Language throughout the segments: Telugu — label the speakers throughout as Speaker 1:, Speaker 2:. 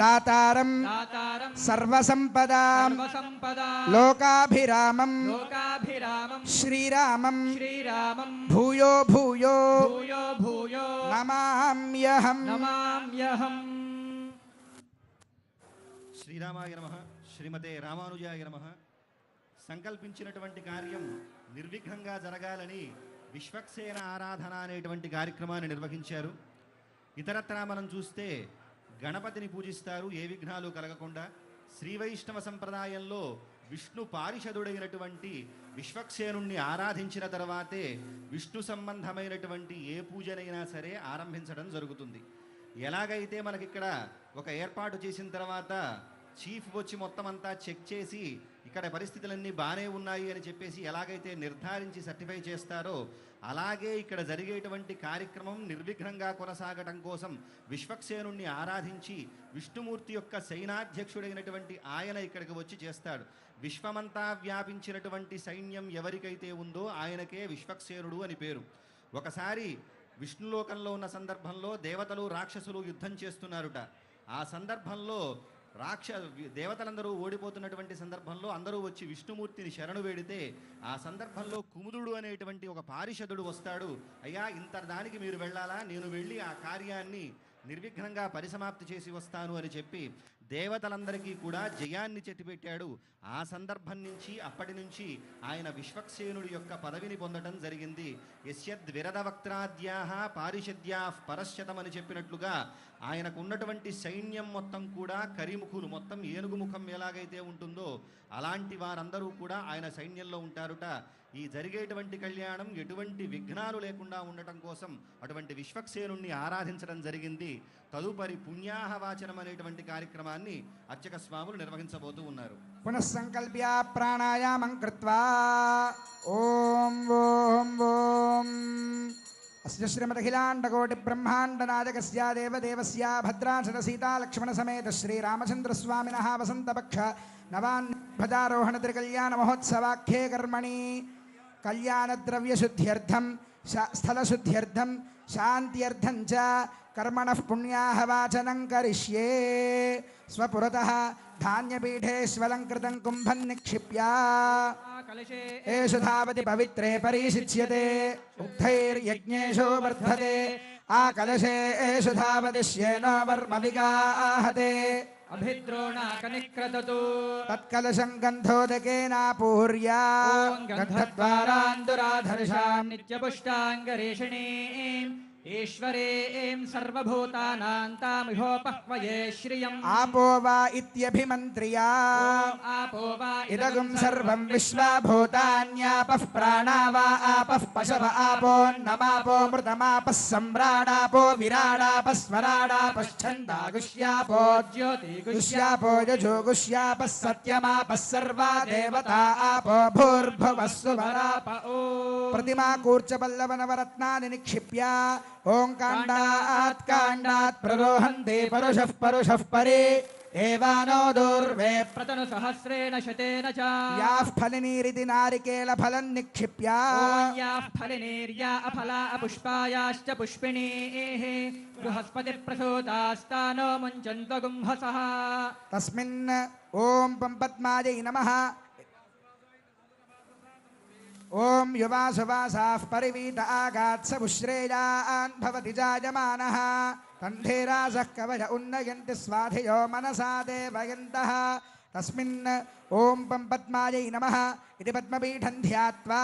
Speaker 1: दातारं सर्वसंपदां लोकाभिरामं श्रीरामं भूयो भूयो नमाम्यहम्
Speaker 2: శ్రీరామాయ నమః శ్రీమతే రామానుజాయ నమః. సంకల్పించినటువంటి కార్యం నిర్విఘ్నంగా జరగాలని విశ్వక్సేన ఆరాధన అనేటువంటి కార్యక్రమాన్ని నిర్వహించారు. ఇతరత్రా మనం చూస్తే గణపతిని పూజిస్తారు ఏ విఘ్నాలు కలగకుండా. శ్రీ వైష్ణవ సంప్రదాయంలో విష్ణు పారిషదుడైనటువంటి విశ్వక్సేనుణ్ణి ఆరాధించిన తర్వాతే విష్ణు సంబంధమైనటువంటి ఏ పూజనైనా సరే ఆరంభించడం జరుగుతుంది. ఎలాగైతే మనకిక్కడ ఒక ఏర్పాటు చేసిన తర్వాత చీఫ్ వచ్చి మొత్తం అంతా చెక్ చేసి ఇక్కడ పరిస్థితులన్నీ బాగానే ఉన్నాయి అని చెప్పేసి ఎలాగైతే నిర్ధారించి సర్టిఫై చేస్తారో అలాగే ఇక్కడ జరిగేటువంటి కార్యక్రమం నిర్విఘ్నంగా కొనసాగటం కోసం విశ్వక్సేనుణ్ణి ఆరాధించి విష్ణుమూర్తి యొక్క సైనాధ్యక్షుడైనటువంటి ఆయన ఇక్కడికి వచ్చి చేస్తాడు. విశ్వమంతా వ్యాపించినటువంటి సైన్యం ఎవరికైతే ఉందో ఆయనకే విశ్వక్సేనుడు అని పేరు. ఒకసారి విష్ణులోకంలో ఉన్న సందర్భంలో దేవతలు రాక్షసులు యుద్ధం చేస్తున్నారుట. ఆ సందర్భంలో దేవతలందరూ ఓడిపోతున్నటువంటి సందర్భంలో అందరూ వచ్చి విష్ణుమూర్తిని శరణు వేడితే ఆ సందర్భంలో కుముదుడు అనేటువంటి ఒక పారిషదుడు వస్తాడు. అయ్యా ఇంత దానికి మీరు వెళ్ళాలా, నేను వెళ్ళి ఆ కార్యాన్ని నిర్విఘ్నంగా పరిసమాప్తి చేసి వస్తాను అని చెప్పి దేవతలందరికీ కూడా జయాన్ని చెట్టిపెట్టాడు. ఆ సందర్భం నుంచి అప్పటి నుంచి ఆయన విశ్వక్సేనుడి యొక్క పదవిని పొందడం జరిగింది. యస్యద్విరదవక్త్రాద్యాః పారిషద్యాః పరశ్శతం అని చెప్పినట్లుగా ఆయనకు ఉన్నటువంటి సైన్యం మొత్తం కూడా కరిముఖులు, మొత్తం ఏనుగు ముఖం ఎలాగైతే ఉంటుందో అలాంటి వారందరూ కూడా ఆయన సైన్యంలో ఉంటారుట. ఈ జరిగేటువంటి కళ్యాణం ఎటువంటి విఘ్నాలు లేకుండా ఉండటం కోసం అటువంటి విశ్వక్సేనుణ్ణి ఆరాధించడం జరిగింది. తదుపరి పుణ్యాహవాచనం అనేటువంటి కార్యక్రమాన్ని అర్చక స్వాములు నిర్వహించబోతూ ఉన్నారు.
Speaker 1: పునఃసంకల్ప్య ప్రాణాయామం కృత్వా ఓం ఓం ఓం అస్య శ్రీమదఖిలాండకోటి బ్రహ్మాండనాయకస్య దేవదేవస్య భద్రాచల సీతా లక్ష్మణ సమేత శ్రీరామచంద్రస్వామినః వసంతపక్ష నవాన్భజారోహణ త్రికళ్యాణ మహోత్సవాఖ్యే కర్మణి కళ్యాణద్రవ్యశుద్ధ్యర్థం స్థలశుద్ధ్యర్థం శాంత్యర్థం చ కర్మణః పుణ్యాహవాచనం కరిష్యే. స్వపురతః ధాన్యపీఠేష్వలంకృతం కుంభం నిక్షిప్య ఏషు ధావతి పవిత్రే పరీషిచ్యతే ఉక్తైర్యజ్ఞేషు వర్ధతే ఆ కలశే ఏషు ధావతి శ్యేనో వర్మ విగాహతే
Speaker 3: అభిద్రోణాకనిక్రతతు
Speaker 1: తత్కలశం గంధోదకేనాపూర్య
Speaker 3: గంధద్వారాందురాధర్షాం నిత్యపుష్టాంగరేషిణీం ఈశ్వరీం సర్వభూతానాం తామిహోపహ్వయే శ్రియం.
Speaker 1: ఆపో వా ఇత్యభిమంత్రియా
Speaker 3: ఆపో వా
Speaker 1: ఇదగుం సర్వం విశ్వభూతాన్యాపః ప్రాణా వా ఆపః పశవ ఆపోన్నమాపో మృతమాపః సమ్రాడాపో విరాడాపః స్వరాడాపశ్చందాగుష్యాపో జ్యోతిగుష్యాపో యజోగుష్యాపః సత్యమాపః సర్వా దేవతా ఆపో భూర్భువః సువరాప. ప్రతిమా కూర్చపల్లవనవరత్నాని నిక్షిప్య ఓం కాండాత్ కాండాత్ ప్రరోహంతే పరుషః పరుషః పరే ఏవానో దూర్వే
Speaker 3: ప్రతను సహస్రేణ శతేన చ
Speaker 1: యాః ఫలినీరితి నారికేల ఫలం నిక్షిప్య
Speaker 3: యాః ఫలినీర్యా అఫలా అపుష్పాయాశ్చ పుష్పిణీః బృహస్పతి ప్రసూతాస్తానో ముంచన్త్వగుంహసః.
Speaker 1: తస్మిన్ ఓం పంపద్మాయై నమః. ఓం యువాసువాసాః పరివీత ఆగాత్స ఉశ్రేయాన్ భవతి జాయమానః తంధేరాసః కవయ ఉన్నయంతి స్వాధియో మనసా దేవయంతః. తస్మిన్ ఓం పంపద్మాయై నమః ఇది పద్మపీఠం ధ్యాత్వా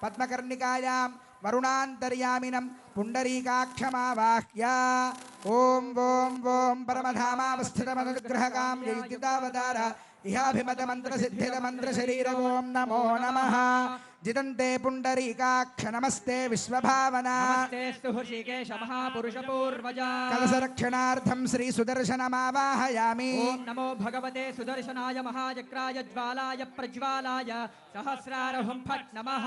Speaker 1: పద్మకర్ణికాయాం వరుణాంతర్యామినం పుండరీకాక్షమావాహ్య ఓం ఓం ఓం పరమధామావస్థితమనుగ్రహకాం యుక్తితావతార ఇహాభిమతమంత్రసిద్ధితమంత్రశరీర ఓం నమో నమః. జితంతే పుండరీకాక్ష నమస్తే విశ్వభావన
Speaker 3: హృషికేశ మహాపురుష పూర్వజ
Speaker 1: కలసరక్షణార్థం శ్రీ సుదర్శనమావాహయామి.
Speaker 3: ఓం నమో భగవతే సుదర్శనాయ మహాచక్రాయ జ్వాలాయ ప్రజ్వాలాయ సహస్రారహుం ఫట్ నమః.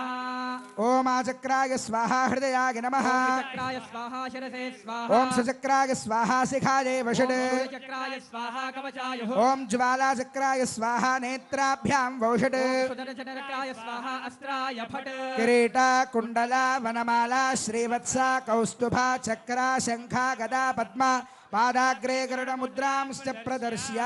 Speaker 1: ఓం ఆచక్రాయ స్వాహా హృదయాయ నమః.
Speaker 3: చక్రాయ స్వాహా శిరసే స్వాహా.
Speaker 1: ఓం సుచక్రాయ స్వాహా శిఖాయే వషడ్.
Speaker 3: చక్రాయ స్వాహా కవచాయ.
Speaker 1: ఓం జ్వాలాచక్రాయ స్వాహా నేత్రాభ్యాం వౌషడ్.
Speaker 3: సుదర్శనచక్రాయ స్వాహా అస్త్రాయ ఫట్.
Speaker 1: కిరీట కుండల వనమాల శ్రీవత్స కౌస్తుభ చక్ర శంఖ గదా పద్మ पादाग्रे गरुडमुद्रांश्च प्रदर्श्य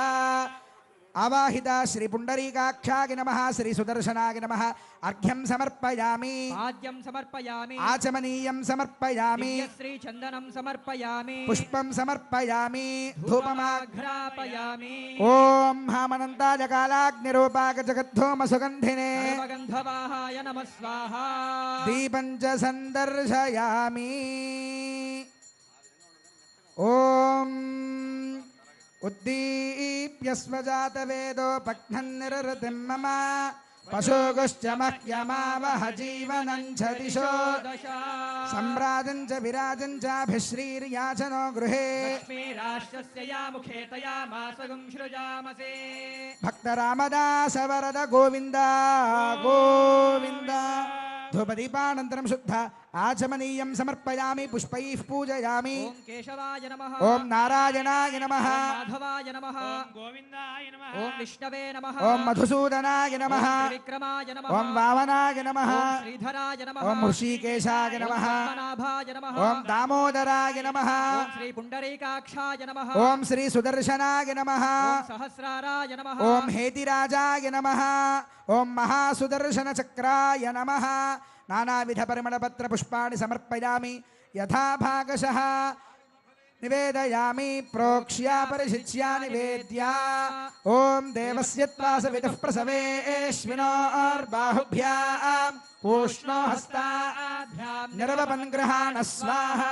Speaker 1: आवाहिता श्री पुंडरीकाक्षाय नमः श्री सुदर्शनाय नमः अर्घ्यं समर्पयामि
Speaker 3: पाद्यं समर्पयामि
Speaker 1: आचमनीयं समर्पयामि
Speaker 3: श्री चन्दनं समर्पयामि
Speaker 1: पुष्पं समर्पयामि
Speaker 3: धूपमाघ्रापयामि
Speaker 1: ओम हामनन्ताय कालाग्निरूपाक जगद्धूम सुगन्धिने
Speaker 3: सर्वगन्धवाहाय नमः स्वाहा
Speaker 1: दीपं च सन्दर्शयामि ओम उद्दीप्य स्वजातवेदो पघ्नन्निरृतिं मम पशुगुश्च मह्यमावह जीवनं च दिशो सम्राजं च विराजं चाभिश्रीर्याचनो गृहे
Speaker 3: राष्ट्रस्य या मुखे तया मासगं सृजामसे
Speaker 1: भक्तरामदास वरद गोविन्द गोविन्द धूपदीपानन्तरं शुद्ध आचमनीयं समर्पयामि पुष्पैः पूजयामि
Speaker 3: ओम केशवाय नमः
Speaker 1: ओम नारायणाय नमः
Speaker 3: माधवाय नमः
Speaker 4: गोविन्दाय नमः
Speaker 3: ओम विष्णवे नमः
Speaker 1: ओम मधुसूदनाय नमः
Speaker 3: विक्रमाय नमः
Speaker 1: ओम वामनाय नमः
Speaker 3: ओम श्रीधराय नमः
Speaker 1: ओम ऋषिकेशाय नमः
Speaker 3: पद्मनाभाय नमः
Speaker 1: ओम दामोदराय नमः
Speaker 3: ओम श्री पुंडरीकाक्षाय नमः
Speaker 1: ओम श्री सुदर्शनाय नमः
Speaker 3: ओम सहस्राराय नमः
Speaker 1: ओम हेतिराजाय नमः ओम महासुदर्शन चक्राय नमः नानाविध परिमलपत्र पुष्पाणि समर्पयामि यथा भागशः निवेदयामि प्रोक्ष्य परिशिच्य निवेद्य ओम देवस्य त्वासवितुः प्रसवेश्विनोर्बाहुभ्यां पूष्णो हस्ताभ्यां निरवपन्ग्रहाण स्वाहा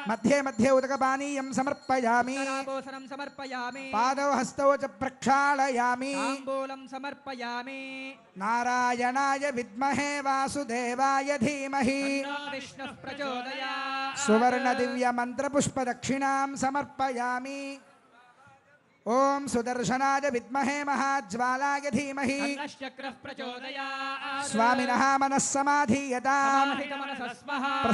Speaker 1: मध्ये मध्ये उदकपानीयं समर्पयामि
Speaker 3: उत्तराभूषणं समर्पयामि
Speaker 1: पादौ हस्तौ च प्रक्षालयामि
Speaker 3: ताम्बूलं समर्पयामि
Speaker 1: नारायणाय विद्महे वासुदेवाय धीमहि
Speaker 3: विष्णुः प्रचोदयात्
Speaker 1: सुवर्ण दिव्य मंत्र पुष्प दक्षिणां समर्पयामि ओम सुदर्शनाय विद्महे महाज्वालाय धीमहि
Speaker 3: चक्रः प्रचोदयात्
Speaker 1: स्वामिनः मनः समाधीयताम्
Speaker 3: समाहितमनसः स्मः